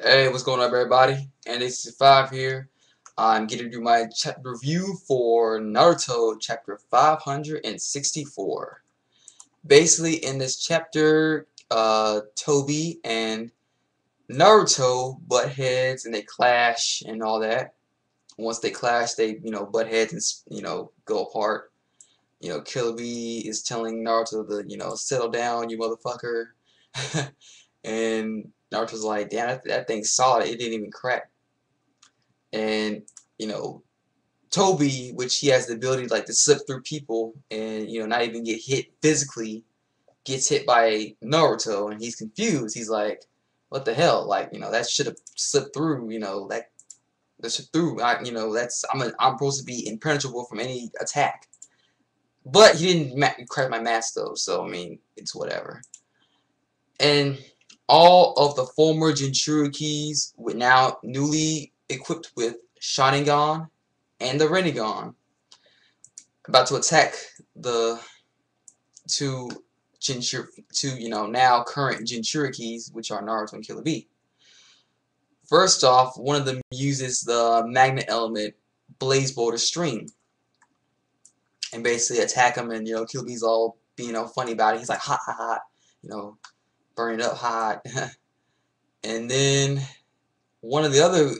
Hey, what's going on, everybody? And this is 5 here. I'm getting to do my chapter review for Naruto chapter 564. Basically, in this chapter, Tobi and Naruto butt heads and they clash and all that. Once they clash, they, butt heads and, go apart. Killer Bee is telling Naruto to, settle down, you motherfucker. And Naruto's like, damn, that thing's solid. It didn't even crack. And you know Tobi, which he has the ability to slip through people and not even get hit physically, gets hit by Naruto, and he's confused. He's like, what the hell? That should have slipped through. That should through. That's I'm supposed to be impenetrable from any attack. But he didn't crack my mask though, so I mean it's whatever. And all of the former Jinchurikis with now newly equipped with Sharingan and the Rinnegan about to attack the two now current Jinchurikis, which are Naruto and Killer Bee. First off, one of them uses the magnet element Blaze Boulder Stream and basically attack him, and Killer Bee's all being all funny about it. He's like hot hot hot, burn it up hot. And then one of the other,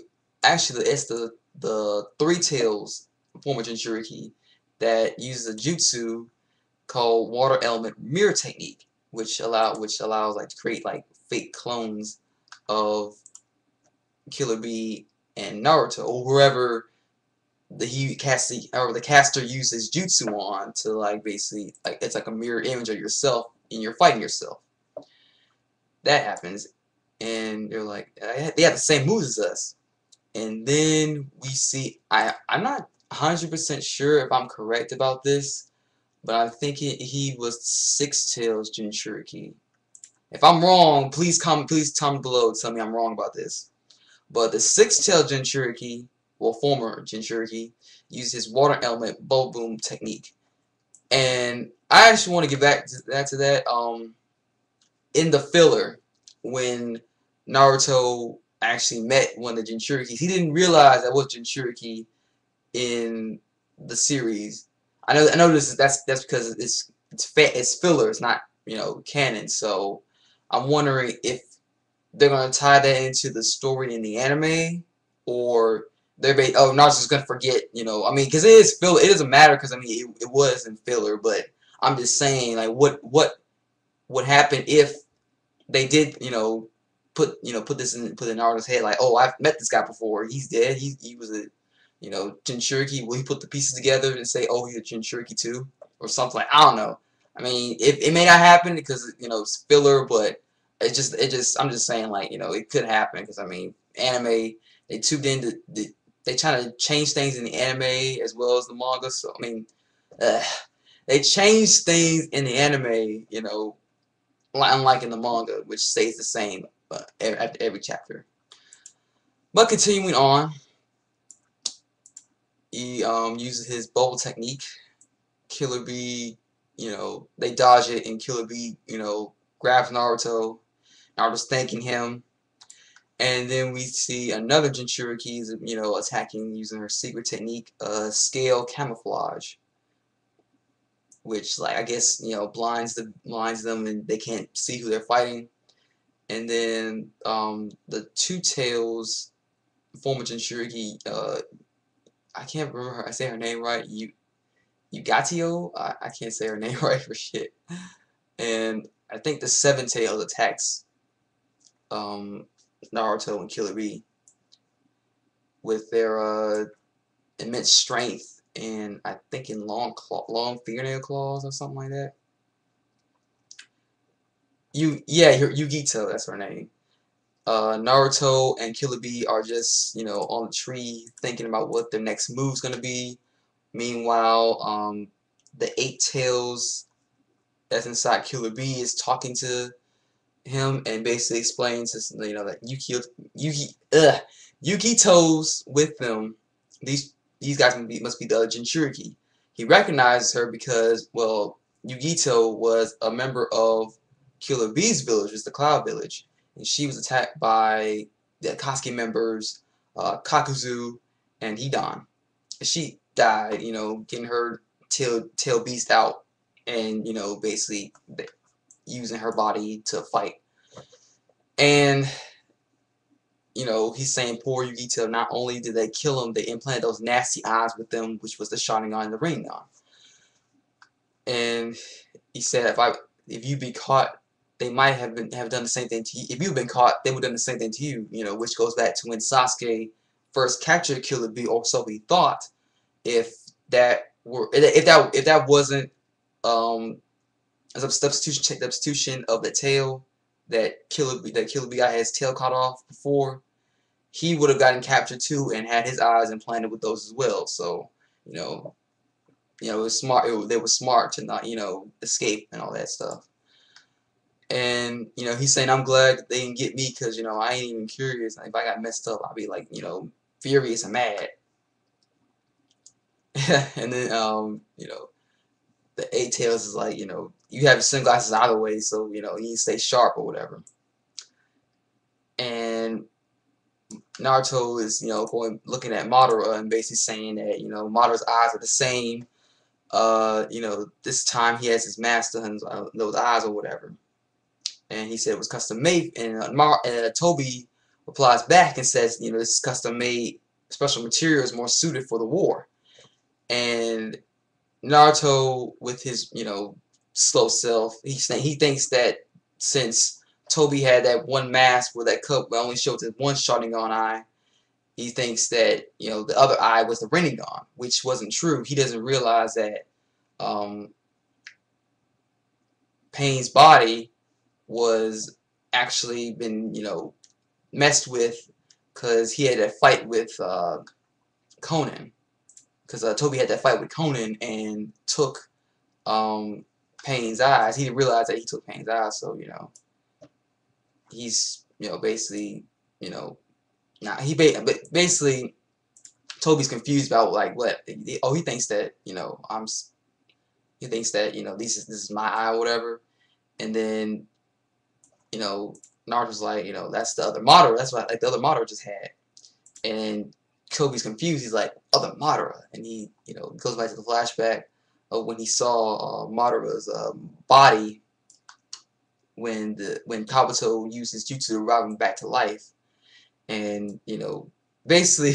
actually it's the Three Tails former Jinchuriki that uses a jutsu called Water Element Mirror Technique, which allows to create fake clones of Killer Bee and Naruto, or whoever the caster uses jutsu on to basically it's like a mirror image of yourself and you're fighting yourself. That happens, and they're like, they have the same moves as us. And then we see, I'm not 100% sure if I'm correct about this, but I'm thinking he was Six Tails Jinchuriki. If I'm wrong, please comment below, tell me I'm wrong about this. But the Six Tails Jinchuriki, well, former Jinchuriki, used his water element Bolt Boom technique. And I actually want to get back to that. In the filler, when Naruto actually met one of the Jinchurikis, he didn't realize that was Jinchuriki in the series. I know that's because it's filler, it's not canon. So I'm wondering if they're gonna tie that into the story in the anime, or Naruto's just gonna forget. I mean, because it is filler. It doesn't matter because I mean it was in filler, but I'm just saying what would happen if they did put in Naruto's head, like, oh, I've met this guy before. He's dead. He was a Jinchuriki. Will he put the pieces together and say, oh, he's a Jinchuriki too, or something? I don't know. I mean, it may not happen because it's filler, but I'm just saying it could happen because I mean anime, they tuned in they try to change things in the anime as well as the manga. So I mean, they change things in the anime, unlike in the manga, which stays the same after every chapter. But continuing on, he uses his bubble technique. Killer Bee, they dodge it, and Killer Bee, grabs Naruto. Naruto's thanking him, and then we see another Jinchuriki, attacking using her secret technique, Scale Camouflage, which I guess blinds them and they can't see who they're fighting. And then the Two Tails former Jinchuriki, I can't remember I say her name right. Yugatio? I can't say her name right for shit. And I think the Seven Tails attacks Naruto and Killer Bee with their immense strength and I think in long fingernail claws or something like that. Yugito, that's her name. Naruto and Killer Bee are just on the tree thinking about what their next move's gonna be. Meanwhile, the Eight Tails that's inside Killer Bee is talking to him and basically explains that Yukito's with them. These guys must be the other Jinchuriki. He recognizes her because, well, Yugito was a member of Killer Bee's village, it's the Cloud Village, and she was attacked by the Akatsuki members, Kakuzu and Hidan. She died, you know, getting her tail beast out, and, you know, basically using her body to fight. And, you know, he's saying poor Yugito, not only did they kill him, they implanted those nasty eyes with them, which was the Sharingan and the Rinnegan. And he said, if you'd be caught, they might have done the same thing to you. If you've been caught, they would have done the same thing to you. You know, which goes back to when Sasuke first captured Killer Bee, or so he thought. If that wasn't as a substitution of the tail that Killer Bee got his tail cut off before, he would have gotten captured too and had his eyes implanted with those as well. So, you know, it was smart. They were smart to not, you know, escape and all that stuff. And, you know, he's saying, I'm glad they didn't get me, because, you know, I ain't even curious. Like, if I got messed up, I'd be like, you know, furious and mad. And then, you know, the Eight Tails is like, you know, you have your sunglasses either way, so, you know, you need to stay sharp or whatever. And Naruto is, you know, looking at Madara and basically saying that, you know, Madara's eyes are the same. You know, this time he has his master and those eyes or whatever. And he said it was custom made, and Tobi replies back and says, you know, this is custom made, special material is more suited for the war. And Naruto, with his, you know, slow self, he thinks that since Tobi had that one mask where that cup only showed his one Sharingan eye, he thinks that, you know, the other eye was the Rinnegan, which wasn't true. He doesn't realize that Pain's body was actually been, you know, messed with, because he had that fight with Conan. Because Tobi had that fight with Conan and took Pain's eyes. He didn't realize that he took Pain's eyes, so, you know, he's, you know, basically, you know, basically Tobi's confused about, like, what, oh, he thinks that, you know, he thinks that, you know, this is my eye or whatever. And then, you know, Naruto's like, you know, that's the other Madara. That's what, like, the other Madara just had. And Tobi's confused. He's like, other Madara. And he, you know, goes back to the flashback of when he saw Madara's body when Kabuto used his jutsu to revive him back to life. And, you know, basically,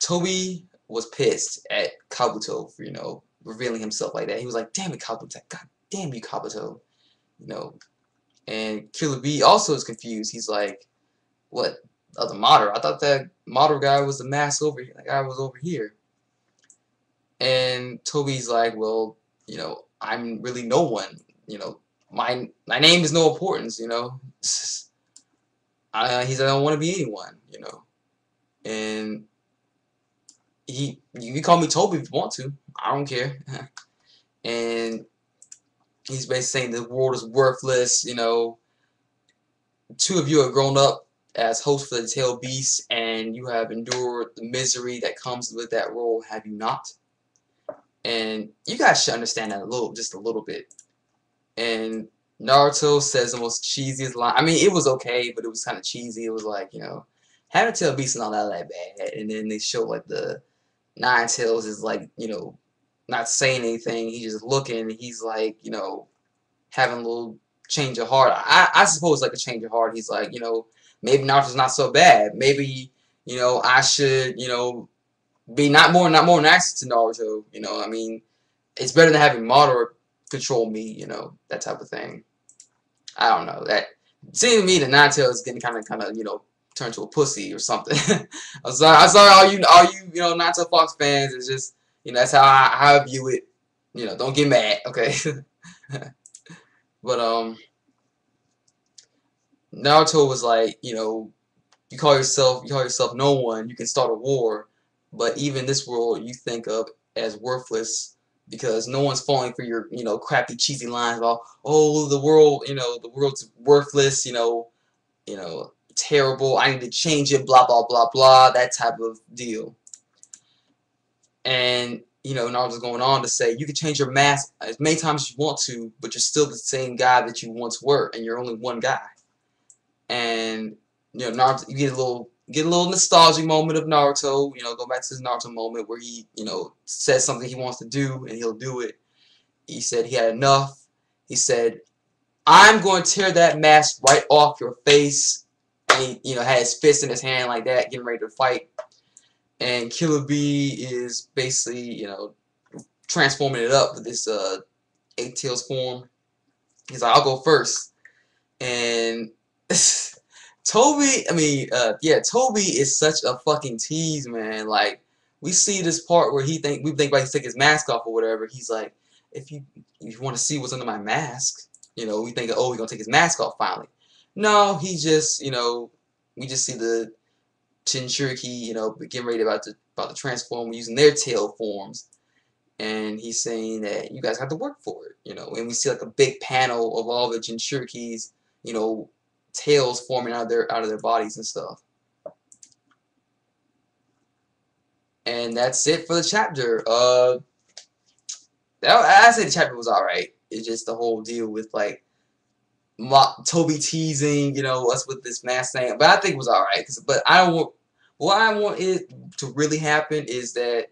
Tobi was pissed at Kabuto for, you know, revealing himself like that. He was like, damn it, Kabuto. God damn you, Kabuto. You know. And Killer Bee also is confused. He's like, what? Other Madara? I thought that Madara guy was the mask over here. That guy was over here. And Tobi's like, well, you know, I'm really no one. You know, my name is no importance, you know. He's like, I don't want to be anyone, you know. And you can call me Tobi if you want to. I don't care. And he's basically saying the world is worthless, you know. Two of you have grown up as hosts for the Tail Beast, and you have endured the misery that comes with that role, have you not? And you guys should understand that just a little bit. And Naruto says the most cheesiest line. I mean, it was okay, but it was kind of cheesy. It was like, you know, having a Tail Beast is not that bad. And then they show, like, the Nine Tails is, like, you know, not saying anything. He's just looking, and he's like, you know, having a little change of heart. I suppose, like, a change of heart. He's like, you know, maybe Naruto's not so bad. Maybe, you know, I should, you know, be not more nice to Naruto. You know, I mean, it's better than having Madara control me. You know, that type of thing. I don't know. That seems to me that Nine Tails is getting kind of, you know, turned to a pussy or something. I'm sorry, all you know, Nine Tails Fox fans. It's just, you know, that's how I view it. You know, don't get mad, okay? But Naruto was like, you know, you call yourself no one, you can start a war, but even this world you think of as worthless because no one's falling for your, you know, crappy cheesy lines about, oh, the world, you know, the world's worthless, you know, terrible, I need to change it, blah blah blah blah, that type of deal. And, you know, Naruto's going on to say, you can change your mask as many times as you want to, but you're still the same guy that you once were, and you're only one guy. And you know, Naruto, you get a little nostalgic moment of Naruto. You know, go back to his Naruto moment where he, you know, says something he wants to do and he'll do it. He said he had enough. He said, "I'm going to tear that mask right off your face." And he, you know, had his fist in his hand like that, getting ready to fight. And Killer B is basically, you know, transforming it up with this Eight Tails form. He's like, "I'll go first." And Tobi, I mean, yeah, Tobi is such a fucking tease, man. Like, we see this part where we think about he take his mask off or whatever. He's like, if you want to see what's under my mask, you know, we think, oh, he's gonna take his mask off finally. No, he just, you know, we just see the Jinchuriki, you know, getting ready about to transform using their tail forms. And he's saying that you guys have to work for it, you know. And we see like a big panel of all the Jinchurikis, you know, tails forming out of their bodies and stuff. And that's it for the chapter. I say the chapter was alright. It's just the whole deal with like Tobi teasing, you know, us with this mask thing. But I think it was alright. But I don't want. What I want it to really happen is that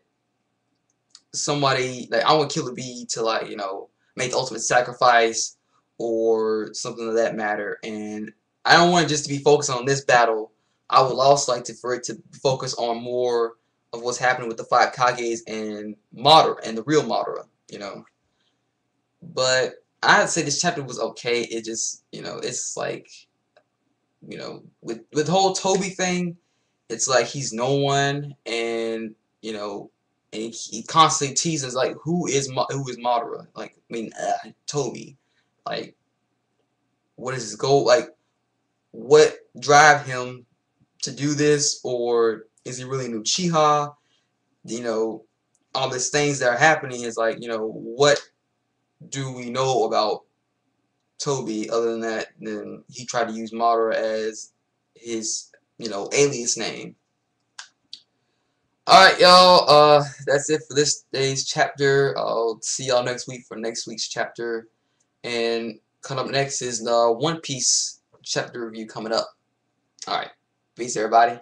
somebody, like, I want Killer B to, like, you know, make the ultimate sacrifice or something of that matter. And I don't want it just to be focused on this battle. I would also like for it to focus on more of what's happening with the five Kages and Madara and the real Madara, you know. But I'd say this chapter was okay. It just, you know, it's like, you know, with the whole Tobi thing, it's like he's no one, and you know, and he constantly teases like who is Madara? Like, I mean, Tobi, like, what is his goal? Like, what drive him to do this, or is he really a new Uchiha? You know, all these things that are happening is like, you know, what do we know about Tobi other than that? Then he tried to use Madara as his, you know, alias name. Alright, y'all, that's it for this day's chapter. I'll see y'all next week for next week's chapter. And coming up next is the One Piece chapter review coming up. Alright, peace everybody.